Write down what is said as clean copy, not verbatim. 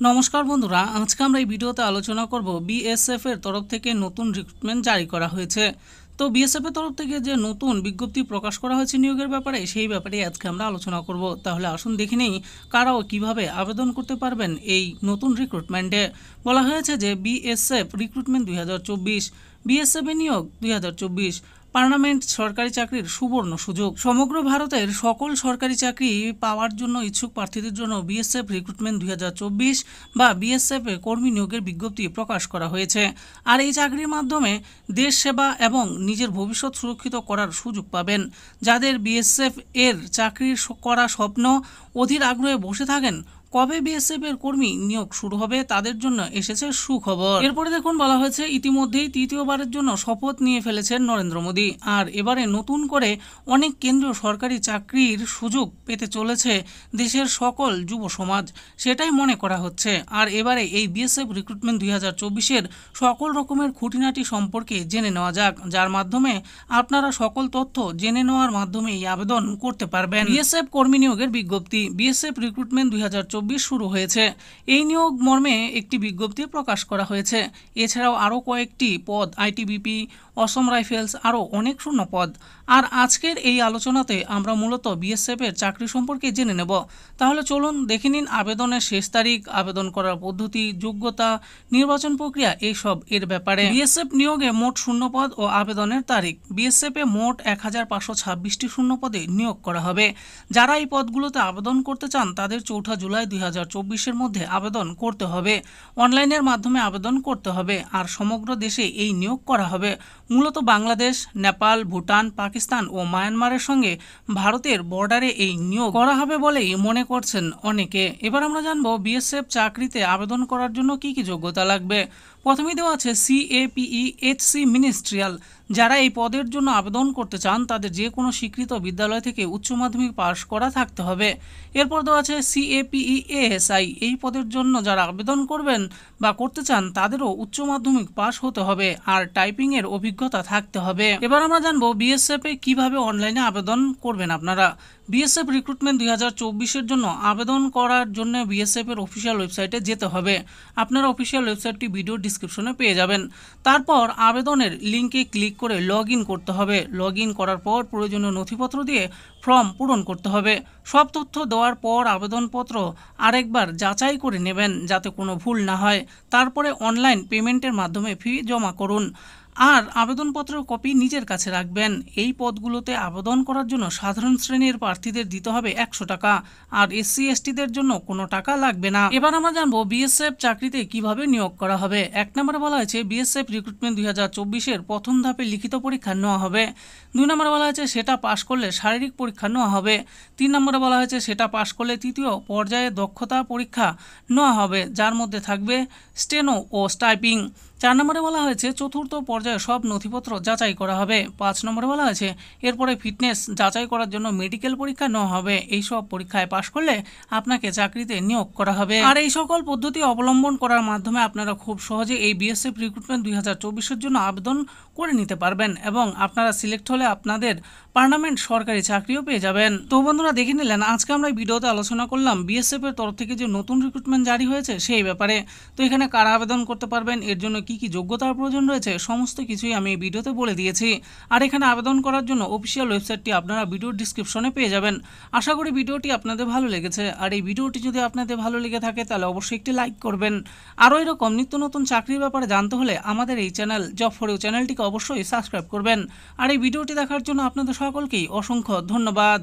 নমস্কার বন্ধুরা, আজকে আমরা এই ভিডিওতে আলোচনা করব বিএসএফ এর তরফ থেকে নতুন রিক্রুটমেন্ট জারি করা হয়েছে। তো বিএসএফ এর তরফ থেকে যে নতুন বিজ্ঞপ্তি প্রকাশ করা হয়েছে নিয়োগের ব্যাপারে, সেই ব্যাপারে আজকে আমরা আলোচনা করব। তাহলে আসুন দেখে নেই কারা ও কিভাবে আবেদন করতে পারবেন এই নতুন রিক্রুটমেন্টে। বলা হয়েছে যে বিএসএফ রিক্রুটমেন্ট 2024, বিএসএফ এ নিয়োগ 2024, পার্মানেন্ট সরকারি চাকরির সুবর্ণ সুযোগ। সমগ্র ভারতের সকল সরকারি চাকরি পাওয়ার জন্য ইচ্ছুক প্রার্থীদের জন্য বিএসএফ রিক্রুটমেন্ট 2024 বা বিএসএফ এ কর্মী নিয়োগের বিজ্ঞপ্তি প্রকাশ করা হয়েছে। আর এই চাকরির মাধ্যমে দেশ সেবা এবং নিজের ভবিষ্যৎ সুরক্ষিত করার সুযোগ পাবেন। যাদের বিএসএফ এর চাকরি করা স্বপ্ন অধীর আগ্রহে বসে থাকেন কবে বিএসএফ এর কর্মী নিয়োগ শুরু হবে, তাদের জন্য এসেছে সুখবর। এরপরে দেখুন বলা হয়েছে ইতিমধ্যেই তৃতীয়বারের জন্য শপথ নিয়ে ফেলেছেন নরেন্দ্র মোদী। আর এবারে নতুন করে অনেক কেন্দ্রীয় সরকারি চাকরির সুযোগ পেতে চলেছে দেশের সকল যুব সমাজ, সেটাই মনে করা হচ্ছে। আর এবারে এই বিএসএফ রিক্রুটমেন্ট 2024-এর সকল রকমের খুঁটিনাটি সম্পর্কে জেনে নেওয়া যাক, যার মাধ্যমে আপনারা সকল তথ্য জেনে নেওয়ার মাধ্যমে এই আবেদন করতে পারবেন। বিএসএফ কর্মী নিয়োগের বিজ্ঞপ্তি। বিএসএফ রিক্রুটমেন্ট 2024 শুরু হয়েছে। এই নিয়োগ মর্মে একটি বিজ্ঞপ্তি প্রকাশ করা হয়েছে। এছাড়াও আরও কয়েকটি পদ, আইটিবিপি, অসম রাইফেলস, আরও অনেক শূন্য পদ। আর আজকের এই আলোচনাতে আমরা মূলত বিএসএফ এর চাকরি সম্পর্কে জেনে নেব। তাহলে চলুন দেখে নিন আবেদনের শেষ তারিখ, আবেদন করার পদ্ধতি, যোগ্যতা, নির্বাচন প্রক্রিয়া, এইসব এর ব্যাপারে। বিএসএফ নিয়োগে মোট শূন্য পদ ও আবেদনের তারিখ। বিএসএফ এ মোট 1526টি শূন্য পদে নিয়োগ করা হবে। যারা এই পদগুলোতে আবেদন করতে চান তাদের 4 জুলাই 2024-এর মধ্যে আবেদন করতে হবে। অনলাইনের মাধ্যমে আবেদন করতে হবে। আর সমগ্র দেশে এই নিয়োগ করা হবে। মূলত বাংলাদেশ, নেপাল, ভুটান, পাকিস্তান ও মায়ানমারের সঙ্গে ভারতের বর্ডারে এই নিয়োগ করা হবে বলেই মনে করছেন অনেকে। এবার আমরা জানবো বিএসএফ চাকরিতে আবেদন করার জন্য কি কি যোগ্যতা লাগবে। প্রথমেই দেওয়া আছে CAPE-HC মিনিস্ট্রিয়াল। যারা এই পদের জন্য আবেদন করতে চান তাদের যে কোনো স্বীকৃত বিদ্যালয় থেকে উচ্চ মাধ্যমিক পাশ করা থাকতে হবে। এরপর দেওয়া আছে CAPE-ASI। এই পদের জন্য যারা আবেদন করবেন বা করতে চান তাদেরও উচ্চ মাধ্যমিক পাশ হতে হবে আর টাইপিং এর অভিজ্ঞতা থাকতে হবে। এবার আমরা জানবো বিএসএফ এ কিভাবে অনলাইনে আবেদন করবেন আপনারা। বিএসএফ রিক্রুটমেন্ট 2024-এর জন্য আবেদন করার জন্য বিএসএফ এর অফিসিয়াল ওয়েবসাইটে যেতে হবে। আপনারা অফিসিয়াল ওয়েবসাইটটি ভিডিও ডিসক্রিপশনে পেয়ে যাবেন। তারপর আবেদনের লিঙ্কে ক্লিক করে লগ ইন করতে হবে। লগ ইন করার পর প্রয়োজনীয় নথিপত্র দিয়ে ফর্ম পূরণ করতে হবে। সব তথ্য দেওয়ার পর আবেদনপত্র আরেকবার যাচাই করে নেবেন যাতে কোনো ভুল না হয়। তারপরে অনলাইন পেমেন্টের মাধ্যমে ফি জমা করুন। আর আবেদনপত্রের কপি নিজের কাছে রাখবেন। এই পদগুলোতে আবেদন করার জন্য সাধারণ শ্রেণীর প্রার্থীদের দিতে হবে 100 টাকা, আর SC/STদের জন্য কোনো টাকা লাগবে না। এবার আমরা জানবো বিএসএফ চাকরিতে কিভাবে নিয়োগ করা হবে। 1 নম্বরে বলা হয়েছে বিএসএফ রিক্রুটমেন্ট 2024-এর প্রথম ধাপে লিখিত পরীক্ষা নেওয়া হবে। 2 নম্বরে বলা হয়েছে সেটা পাশ করলে শারীরিক পরীক্ষা নেওয়া হবে। 3 নম্বরে বলা হয়েছে সেটা পাশ করলে তৃতীয় পর্যায়ে দক্ষতা পরীক্ষা নেওয়া হবে, যার মধ্যে থাকবে স্টেনো ও টাইপিং। 4 নম্বরে বলা হয়েছে চতুর্থ পর্যায়ে সব নথিপত্র যাচাই করা হবে। 5 নম্বরে বলা হয়েছে এরপরে ফিটনেস যাচাই করার জন্য মেডিকেল পরীক্ষা নেওয়া হবে। এই সব পরীক্ষায় পাশ করলে আপনাকে চাকরিতে নিয়োগ করা হবে। আর এই সকল পদ্ধতি অবলম্বন করার মাধ্যমে আপনারা খুব সহজে এই বিএসএফ রিক্রুটমেন্ট 2024-এর জন্য আবেদন করে নিতে পারবেন এবং আপনারা সিলেক্ট হলে আপনাদের পার্মানেন্ট সরকারি চাকরিও পেয়ে যাবেন। তো বন্ধুরা দেখে নিলেন আজকে আমরা এই ভিডিওতে আলোচনা করলাম বিএসএফ এর তরফ থেকে যে নতুন রিক্রুটমেন্ট জারি হয়েছে সেই ব্যাপারে। তো এখানে কারা আবেদন করতে পারবেন, এর জন্য কি কি যোগ্যতার প্রয়োজন রয়েছে, সমস্ত কিছুই আমি এই ভিডিওতে বলে দিয়েছি। আর এখানে আবেদন করার জন্য অফিসিয়াল ওয়েবসাইটটি আপনারা ভিডিওর ডিসক্রিপশনে পেয়ে যাবেন। আশা করি ভিডিওটি আপনাদের ভালো লেগেছে। আর এই ভিডিওটি যদি আপনাদের ভালো লেগে থাকে তাহলে অবশ্যই একটি লাইক করবেন। আরও এরকম নিত্য নতুন চাকরির ব্যাপারে জানতে হলে আমাদের এই চ্যানেল জব ফর ইউ চ্যানেলটিকে অবশ্যই সাবস্ক্রাইব করবেন। আর এই ভিডিওটি দেখার জন্য আপনাদের সকলকেই অসংখ্য ধন্যবাদ।